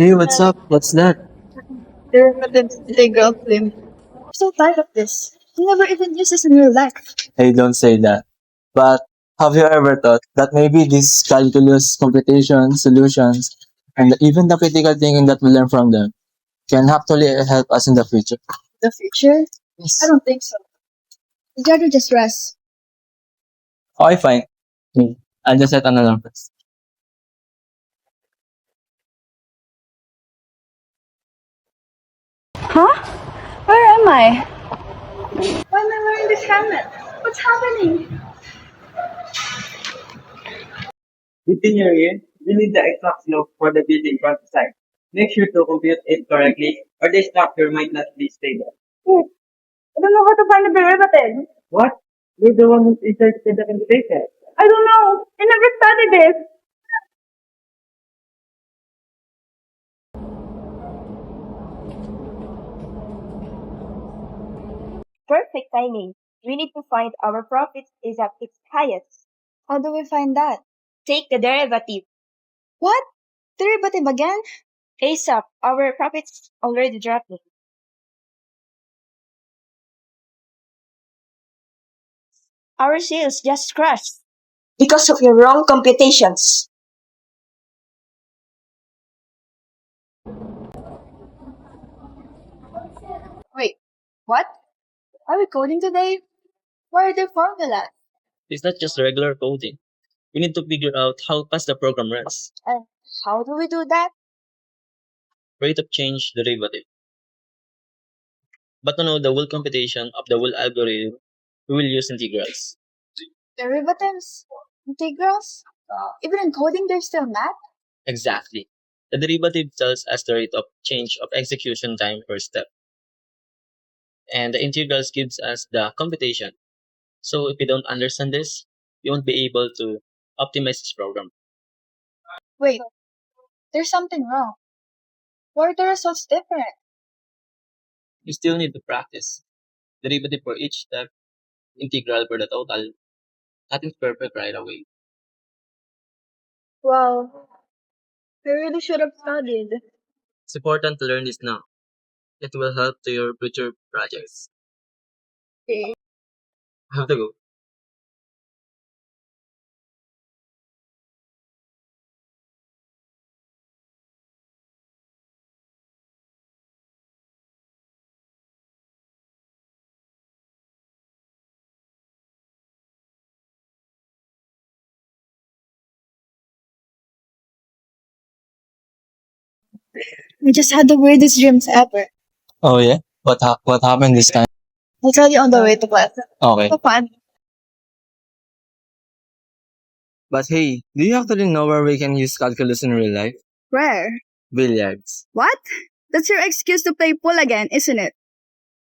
Hey, what's up? What's that? Derivatives integral limit. I'm so tired of this. You never even use this in real life. Hey, don't say that. But have you ever thought that maybe these calculus, computation, solutions, and even the critical thinking that we learn from them can actually help us in the future? The future? I Yes. don't think so. I'd rather just rest. Okay, fine. Me. I'll just set an alarm first. Huh? Where am I? Why am I wearing this helmet? What's happening? Within your ear, you need the exact slope for the building front side. Make sure to compute it correctly, or the structure might not be stable. I don't know how to find the derivative. What? You're the one who's interested in the computation. I don't know. I never studied this. Perfect timing. We need to find our profits is at its highest. How do we find that? Take the derivative. What? Derivative again? ASAP, our profits already dropping. Our sales just crashed. Because of your wrong computations. Wait, what? Are we coding today? Where are the formulas? It's not just regular coding. We need to figure out how fast the program runs. And how do we do that? Rate of change derivative. But to know the whole computation of the whole algorithm, we will use integrals. Derivatives? Integrals? Even in coding, there's still math? Exactly. The derivative tells us the rate of change of execution time per step. And the integrals gives us the computation. So if you don't understand this, you won't be able to optimize this program. Wait, there's something wrong. Why are the results different? You still need to practice. Derivative for each step, integral for the total. Nothing's perfect right away. Well, I really should have studied. It's important to learn this now. It will help to your future projects. Okay. I have to go. I just had the weirdest dreams ever. Oh, yeah? What happened this time? I'll tell you on the way to class. Okay. So fun. But hey, do you actually know where we can use calculus in real life? Where? Billiards. What? That's your excuse to play pool again, isn't it?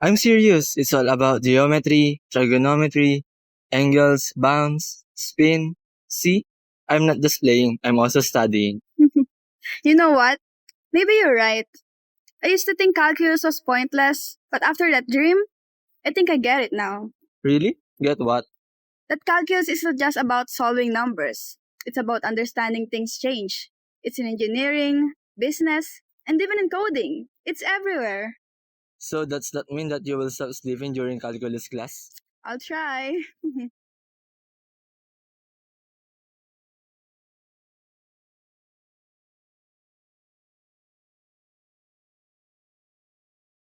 I'm serious. It's all about geometry, trigonometry, angles, bounds, spin. See? I'm not just playing, I'm also studying. You know what? Maybe you're right. I used to think calculus was pointless, but after that dream, I think I get it now. Really? Get what? That calculus isn't just about solving numbers. It's about understanding things change. It's in engineering, business, and even in coding. It's everywhere. So does that mean that you will stop sleeping during calculus class? I'll try.